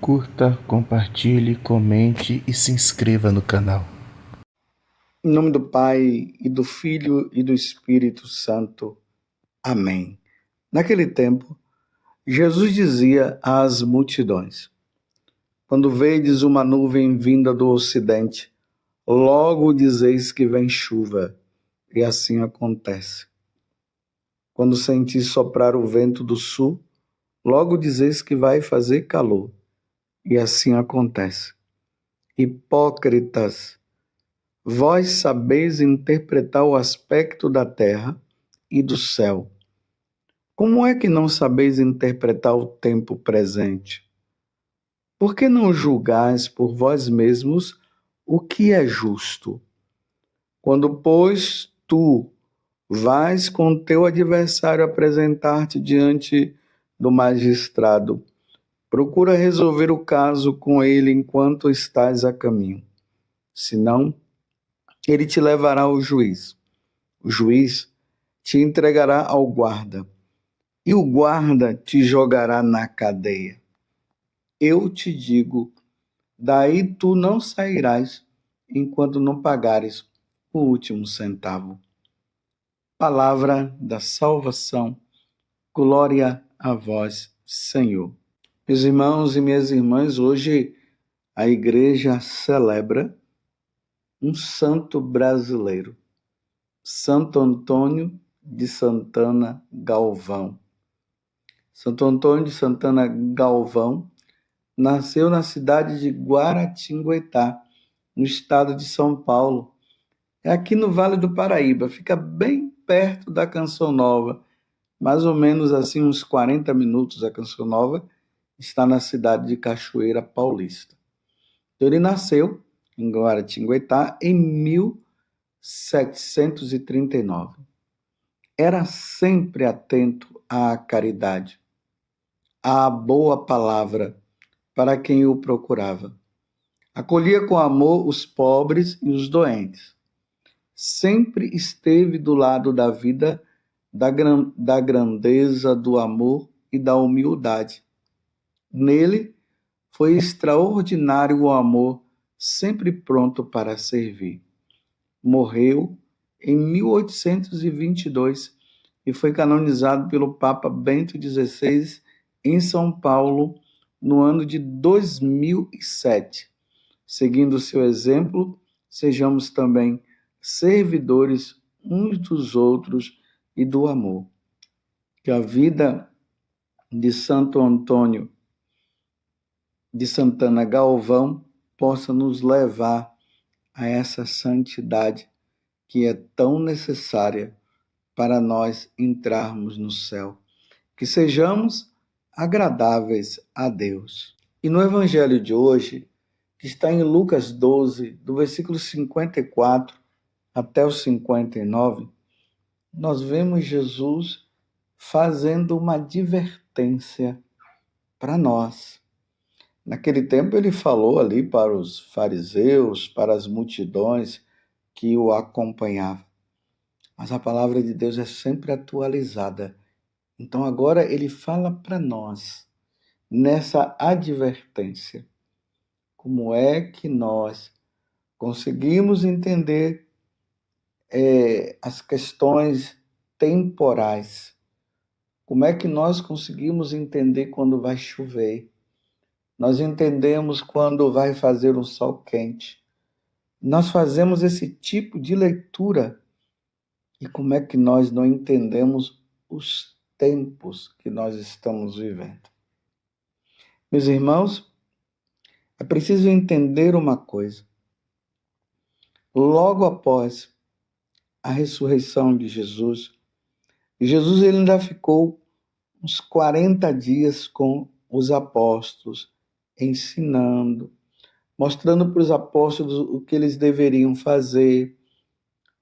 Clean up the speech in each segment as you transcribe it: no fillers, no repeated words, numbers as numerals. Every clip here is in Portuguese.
Curta, compartilhe, comente e se inscreva no canal. Em nome do Pai, e do Filho, e do Espírito Santo. Amém. Naquele tempo, Jesus dizia às multidões: quando vedes uma nuvem vinda do ocidente, logo dizeis que vem chuva, e assim acontece. Quando sentis soprar o vento do sul, logo dizeis que vai fazer calor, e assim acontece. Hipócritas, vós sabeis interpretar o aspecto da terra e do céu. Como é que não sabeis interpretar o tempo presente? Por que não julgais por vós mesmos o que é justo? Quando, pois, tu vais com teu adversário apresentar-te diante do magistrado, procura resolver o caso com ele enquanto estás a caminho. Senão, ele te levará ao juiz. O juiz te entregará ao guarda, e o guarda te jogará na cadeia. Eu te digo, daí tu não sairás enquanto não pagares o último centavo. Palavra da salvação, glória a vós, Senhor. Meus irmãos e minhas irmãs, hoje a igreja celebra um santo brasileiro, Santo Antônio de Santana Galvão. Santo Antônio de Santana Galvão nasceu na cidade de Guaratinguetá, no estado de São Paulo. É aqui no Vale do Paraíba, fica bem perto da Canção Nova, mais ou menos assim uns 40 minutos a Canção Nova está na cidade de Cachoeira Paulista. Então, ele nasceu em Guaratinguetá em 1739. Era sempre atento à caridade, à boa palavra para quem o procurava. Acolhia com amor os pobres e os doentes. Sempre esteve do lado da vida, da grandeza, do amor e da humildade. Nele foi extraordinário o amor, sempre pronto para servir. Morreu em 1822 e foi canonizado pelo Papa Bento XVI em São Paulo no ano de 2007. Seguindo seu exemplo, sejamos também servidores uns dos outros e do amor. Que a vida de Santo Antônio de Santana Galvão possa nos levar a essa santidade que é tão necessária para nós entrarmos no céu. Que sejamos agradáveis a Deus. E no Evangelho de hoje, que está em Lucas 12, do versículo 54 até o 59, nós vemos Jesus fazendo uma advertência para nós. Naquele tempo ele falou ali para os fariseus, para as multidões que o acompanhavam. Mas a palavra de Deus é sempre atualizada. Então agora ele fala para nós, nessa advertência, como é que nós conseguimos entender as questões temporais. Como é que nós conseguimos entender quando vai chover? Nós entendemos quando vai fazer um sol quente. Nós fazemos esse tipo de leitura. E como é que nós não entendemos os tempos que nós estamos vivendo? Meus irmãos, é preciso entender uma coisa. Logo após a ressurreição de Jesus ele ainda ficou uns 40 dias com os apóstolos, ensinando, mostrando para os apóstolos o que eles deveriam fazer.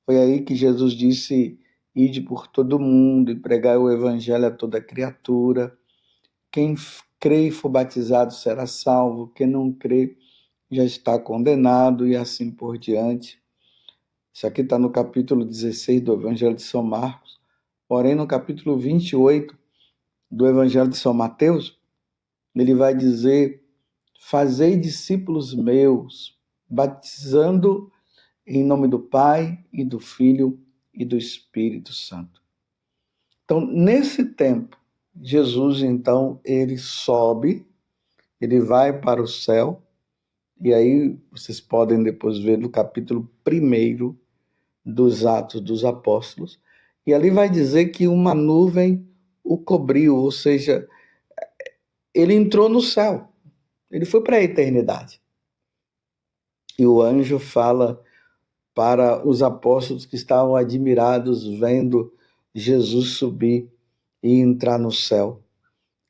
Foi aí que Jesus disse: ide por todo mundo e pregai o evangelho a toda criatura. Quem crê e for batizado será salvo, quem não crê já está condenado, e assim por diante. Isso aqui está no capítulo 16 do Evangelho de São Marcos. Porém, no capítulo 28 do Evangelho de São Mateus, ele vai dizer fazei discípulos meus, batizando em nome do Pai e do Filho e do Espírito Santo. Então, nesse tempo, Jesus, então, ele sobe, ele vai para o céu, e aí vocês podem depois ver no capítulo 1 dos Atos dos Apóstolos, e ali vai dizer que uma nuvem o cobriu, ou seja, ele entrou no céu, ele foi para a eternidade. E o anjo fala para os apóstolos que estavam admirados vendo Jesus subir e entrar no céu.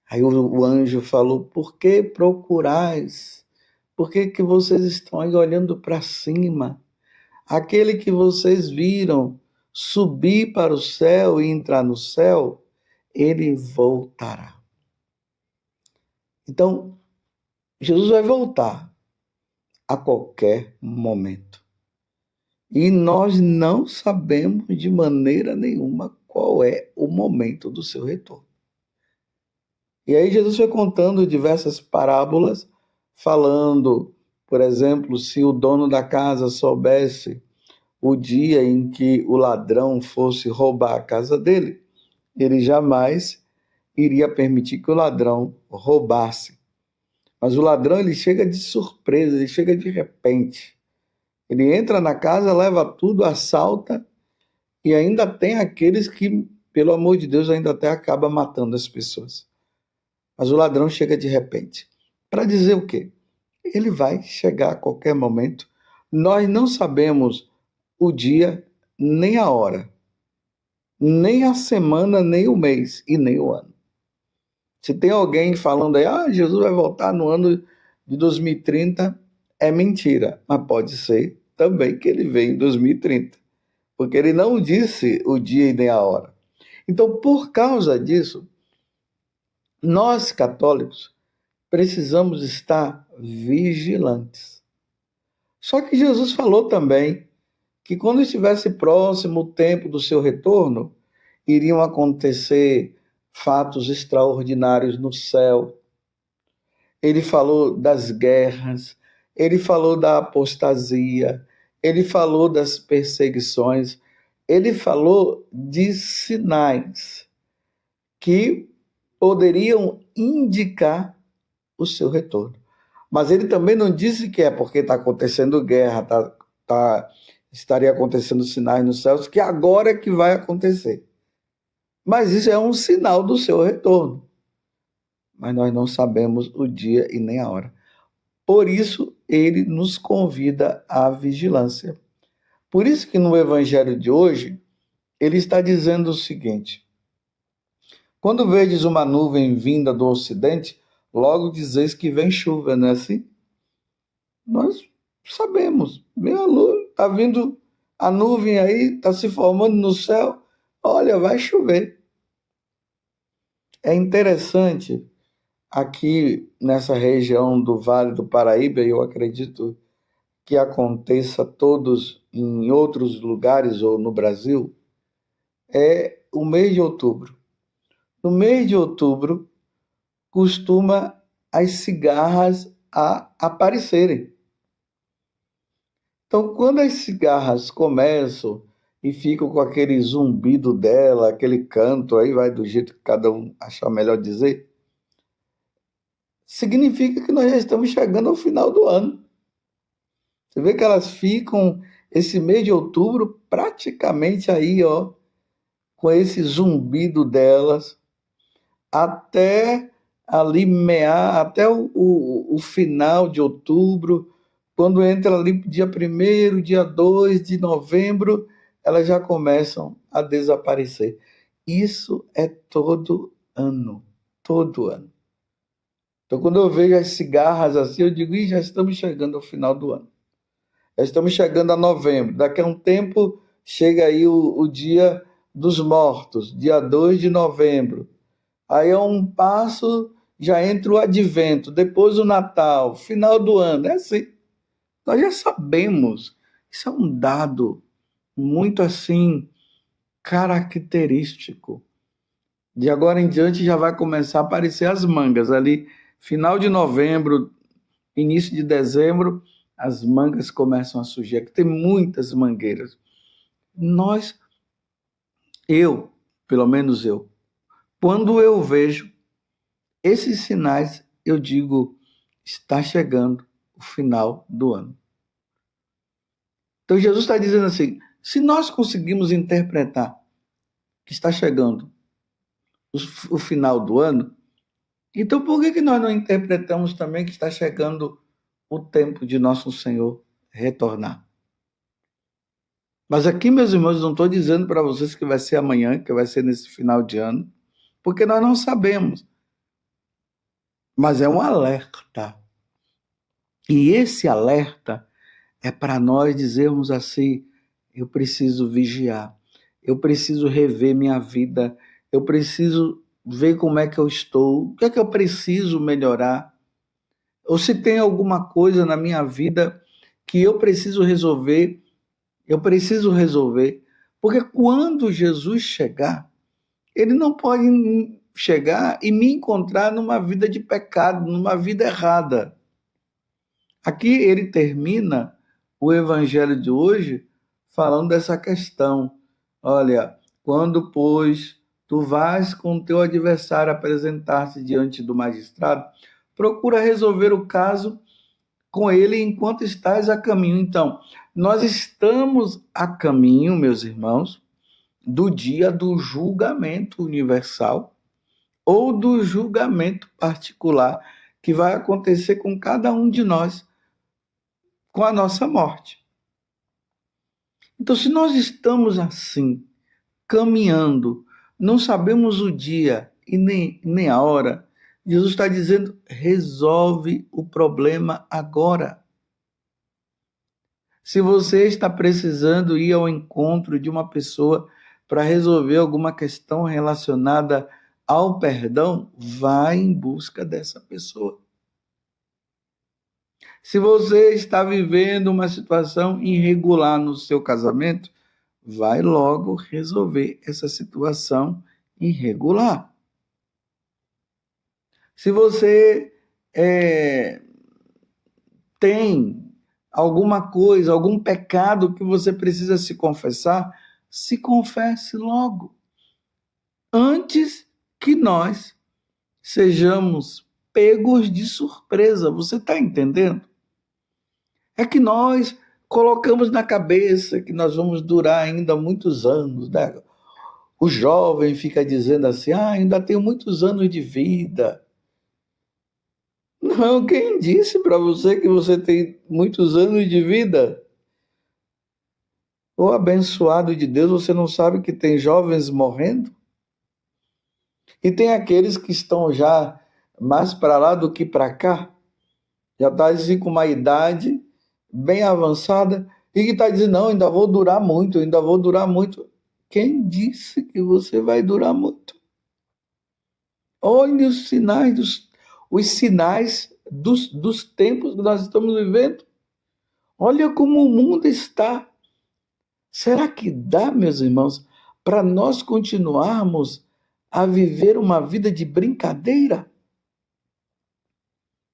Aí o anjo falou: por que procurais? Por que vocês estão aí olhando para cima? Aquele que vocês viram subir para o céu e entrar no céu, ele voltará. Então, Jesus vai voltar a qualquer momento. E nós não sabemos de maneira nenhuma qual é o momento do seu retorno. E aí Jesus foi contando diversas parábolas, falando, por exemplo, se o dono da casa soubesse o dia em que o ladrão fosse roubar a casa dele, ele jamais iria permitir que o ladrão roubasse. Mas o ladrão, ele chega de surpresa, ele chega de repente. Ele entra na casa, leva tudo, assalta, e ainda tem aqueles que, pelo amor de Deus, ainda até acaba matando as pessoas. Mas o ladrão chega de repente. Para dizer o quê? Ele vai chegar a qualquer momento. Nós não sabemos o dia, nem a hora, nem a semana, nem o mês e nem o ano. Se tem alguém falando aí, Jesus vai voltar no ano de 2030, é mentira. Mas pode ser também que ele veio em 2030. Porque ele não disse o dia e nem a hora. Então, por causa disso, nós católicos precisamos estar vigilantes. Só que Jesus falou também que quando estivesse próximo o tempo do seu retorno, iriam acontecer fatos extraordinários no céu. Ele falou das guerras, ele falou da apostasia, ele falou das perseguições, ele falou de sinais que poderiam indicar o seu retorno. Mas ele também não disse que é porque está acontecendo guerra, estaria acontecendo sinais nos céus, que agora é que vai acontecer. Mas isso é um sinal do seu retorno. Mas nós não sabemos o dia e nem a hora. Por isso, ele nos convida à vigilância. Por isso que no evangelho de hoje, ele está dizendo o seguinte: quando vedes uma nuvem vinda do ocidente, logo dizeis que vem chuva, não é assim? Nós sabemos, vem a luz, está vindo a nuvem aí, está se formando no céu, olha, vai chover. É interessante, aqui nessa região do Vale do Paraíba, eu acredito que aconteça todos em outros lugares ou no Brasil, é o mês de outubro. No mês de outubro, costuma as cigarras a aparecerem. Então, quando as cigarras começam e ficam com aquele zumbido dela, aquele canto, aí vai do jeito que cada um achar melhor dizer, significa que nós já estamos chegando ao final do ano. Você vê que elas ficam esse mês de outubro praticamente aí, ó, com esse zumbido delas, até ali até o final de outubro, quando entra ali dia 1º, dia 2 de novembro, elas já começam a desaparecer. Isso é todo ano, todo ano. Então, quando eu vejo as cigarras assim, eu digo, já estamos chegando ao final do ano. Já estamos chegando a novembro. Daqui a um tempo, chega aí o dia dos mortos, dia 2 de novembro. Aí é um passo, já entra o advento, depois o Natal, final do ano. É assim. Nós já sabemos. Isso é um dado muito assim característico. De agora em diante já vai começar a aparecer as mangas ali, final de novembro, início de dezembro, as mangas começam a surgir. Aqui tem muitas mangueiras. Pelo menos eu, quando eu vejo esses sinais, eu digo, está chegando o final do ano. Então Jesus está dizendo assim, se nós conseguimos interpretar que está chegando o final do ano, então por que nós não interpretamos também que está chegando o tempo de nosso Senhor retornar? Mas aqui, meus irmãos, não estou dizendo para vocês que vai ser amanhã, que vai ser nesse final de ano, porque nós não sabemos. Mas é um alerta. E esse alerta é para nós dizermos assim, eu preciso vigiar, eu preciso rever minha vida, eu preciso ver como é que eu estou, o que é que eu preciso melhorar, ou se tem alguma coisa na minha vida que eu preciso resolver, porque quando Jesus chegar, ele não pode chegar e me encontrar numa vida de pecado, numa vida errada. Aqui ele termina o evangelho de hoje falando dessa questão. Olha, quando, pois, tu vais com teu adversário apresentar-se diante do magistrado, procura resolver o caso com ele enquanto estás a caminho. Então, nós estamos a caminho, meus irmãos, do dia do julgamento universal ou do julgamento particular que vai acontecer com cada um de nós com a nossa morte. Então, se nós estamos assim, caminhando, não sabemos o dia e nem a hora, Jesus está dizendo, resolve o problema agora. Se você está precisando ir ao encontro de uma pessoa para resolver alguma questão relacionada ao perdão, vá em busca dessa pessoa. Se você está vivendo uma situação irregular no seu casamento, vai logo resolver essa situação irregular. Se você tem alguma coisa, algum pecado que você precisa se confessar, se confesse logo, antes que nós sejamos pegos de surpresa. Você está entendendo? É que nós colocamos na cabeça que nós vamos durar ainda muitos anos, né? O jovem fica dizendo assim, ainda tenho muitos anos de vida. Não, quem disse para você que você tem muitos anos de vida? Ô abençoado de Deus, você não sabe que tem jovens morrendo? E tem aqueles que estão já mais para lá do que para cá, já está assim com uma idade bem avançada, e que está dizendo, não, ainda vou durar muito. Quem disse que você vai durar muito? Olhe os sinais dos tempos que nós estamos vivendo. Olha como o mundo está. Será que dá, meus irmãos, para nós continuarmos a viver uma vida de brincadeira?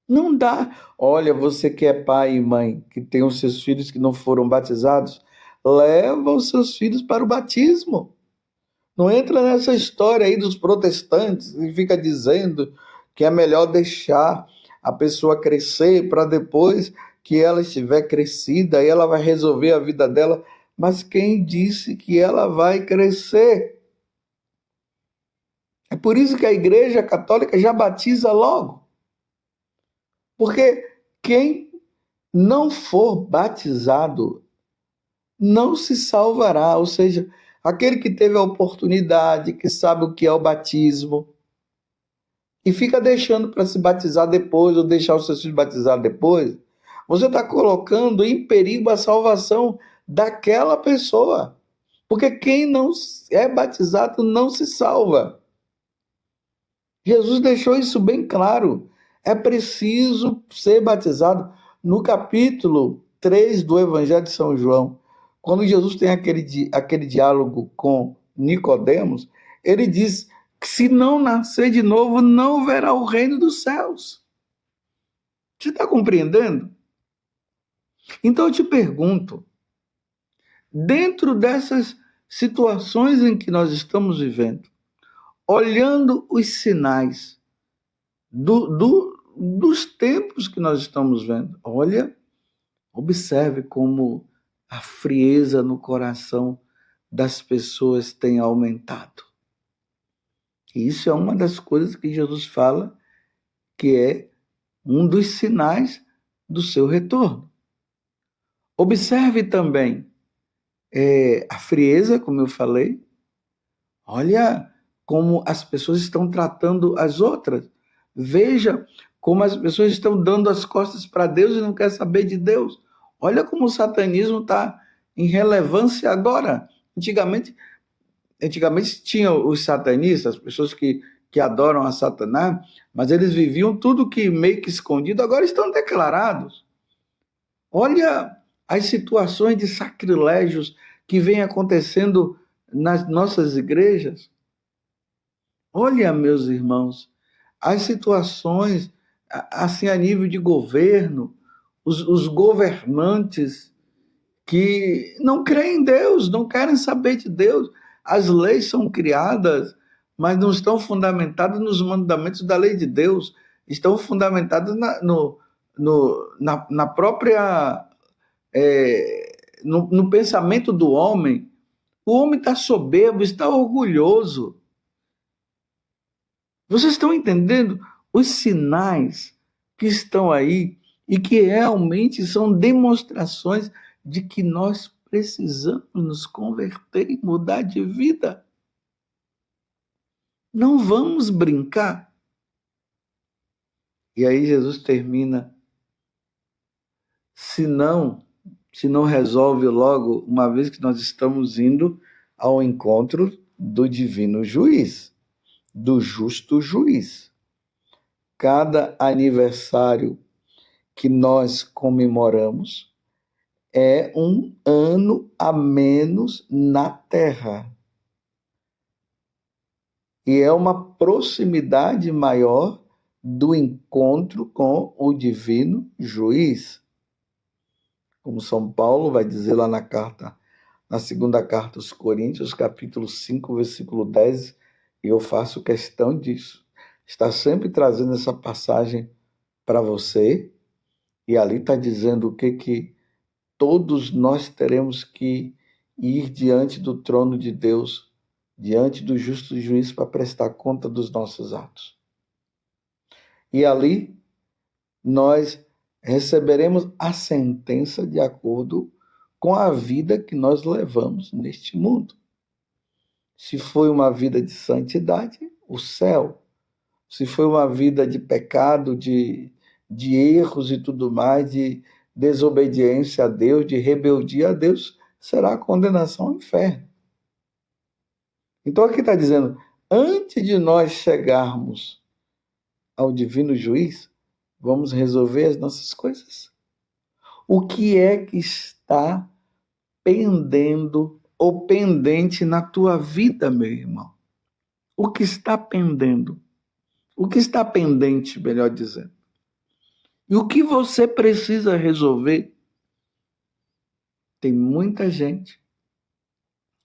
Não dá. Olha, você que é pai e mãe, que tem os seus filhos que não foram batizados, leva os seus filhos para o batismo. Não entra nessa história aí dos protestantes e fica dizendo que é melhor deixar a pessoa crescer para depois que ela estiver crescida, aí ela vai resolver a vida dela. Mas quem disse que ela vai crescer? É por isso que a Igreja Católica já batiza logo. Porque quem não for batizado não se salvará. Ou seja, aquele que teve a oportunidade, que sabe o que é o batismo, e fica deixando para se batizar depois, ou deixar os seus filhos batizar depois, você está colocando em perigo a salvação daquela pessoa. Porque quem não é batizado não se salva. Jesus deixou isso bem claro. É preciso ser batizado. No capítulo 3 do Evangelho de São João, quando Jesus tem aquele diálogo com Nicodemos, ele diz que se não nascer de novo, não verá o reino dos céus. Você está compreendendo? Então eu te pergunto, dentro dessas situações em que nós estamos vivendo, olhando os sinais dos tempos que nós estamos vendo, olha, observe como a frieza no coração das pessoas tem aumentado. E isso é uma das coisas que Jesus fala que é um dos sinais do seu retorno. Observe também a frieza, como eu falei. Olha como as pessoas estão tratando as outras. Veja como as pessoas estão dando as costas para Deus e não querem saber de Deus. Olha como o satanismo está em relevância agora. Antigamente tinha os satanistas, as pessoas que adoram a Satanás, mas eles viviam tudo que meio que escondido, agora estão declarados. Olha as situações de sacrilégios que vêm acontecendo nas nossas igrejas. Olha, meus irmãos, as situações assim a nível de governo, os governantes que não creem em Deus, não querem saber de Deus. As leis são criadas, mas não estão fundamentadas nos mandamentos da lei de Deus, estão fundamentadas na própria no pensamento do homem. O homem está soberbo, está orgulhoso. Vocês estão entendendo os sinais que estão aí e que realmente são demonstrações de que nós precisamos nos converter e mudar de vida. Não vamos brincar. E aí Jesus termina, se não resolve logo, uma vez que nós estamos indo ao encontro do divino juiz, do justo juiz. Cada aniversário que nós comemoramos é um ano a menos na Terra. E é uma proximidade maior do encontro com o divino juiz. Como São Paulo vai dizer lá na segunda carta aos Coríntios, capítulo 5, versículo 10, e eu faço questão disso. Está sempre trazendo essa passagem para você, e ali está dizendo o que todos nós teremos que ir diante do trono de Deus, diante do justo juiz, para prestar conta dos nossos atos. E ali nós receberemos a sentença de acordo com a vida que nós levamos neste mundo. Se foi uma vida de santidade, o céu. Se foi uma vida de pecado, de erros e tudo mais, de desobediência a Deus, de rebeldia a Deus, será a condenação ao inferno. Então aqui está dizendo, antes de nós chegarmos ao divino juiz, vamos resolver as nossas coisas. O que é que está pendendo ou pendente na tua vida, meu irmão? O que está pendendo? O que está pendente, melhor dizendo? E o que você precisa resolver? Tem muita gente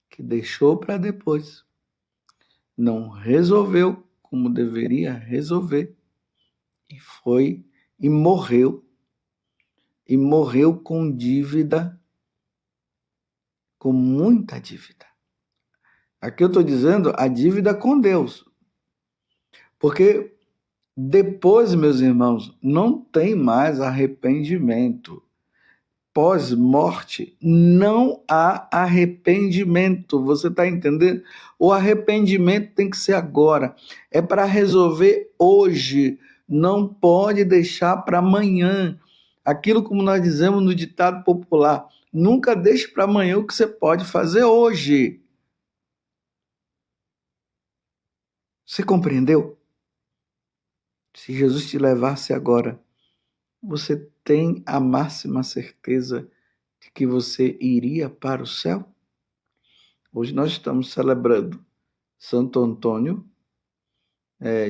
que deixou para depois, não resolveu como deveria resolver e morreu com dívida, com muita dívida. Aqui eu estou dizendo a dívida com Deus, porque depois, meus irmãos, não tem mais arrependimento. Pós-morte, não há arrependimento. Você está entendendo? O arrependimento tem que ser agora. É para resolver hoje. Não pode deixar para amanhã. Aquilo como nós dizemos no ditado popular, nunca deixe para amanhã o que você pode fazer hoje. Você compreendeu? Se Jesus te levasse agora, você tem a máxima certeza de que você iria para o céu? Hoje nós estamos celebrando Santo Antônio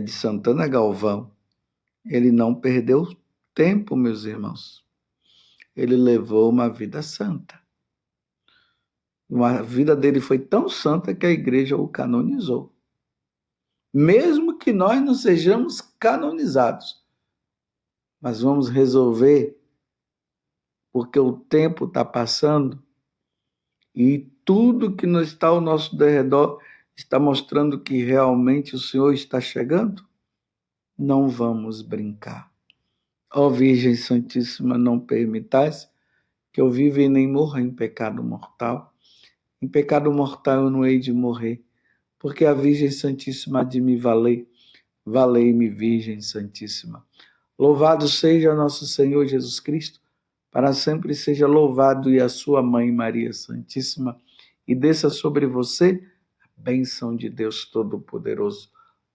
de Santana Galvão. Ele não perdeu tempo, meus irmãos, ele levou uma vida santa. A vida dele foi tão santa que a igreja o canonizou. Mesmo que nós não sejamos canonizados, mas vamos resolver, porque o tempo está passando e tudo que está ao nosso derredor está mostrando que realmente o Senhor está chegando. Não vamos brincar. Ó Virgem Santíssima, não permitais que eu viva e nem morra em pecado mortal. Em pecado mortal eu não hei de morrer, porque a Virgem Santíssima há de me valer. Valei-me, Virgem Santíssima. Louvado seja nosso Senhor Jesus Cristo, para sempre seja louvado, e a sua Mãe Maria Santíssima, e desça sobre você a bênção de Deus Todo-Poderoso,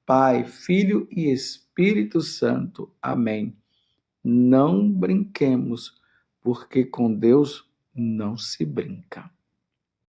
Pai, Filho e Espírito Santo. Amém. Não brinquemos, porque com Deus não se brinca.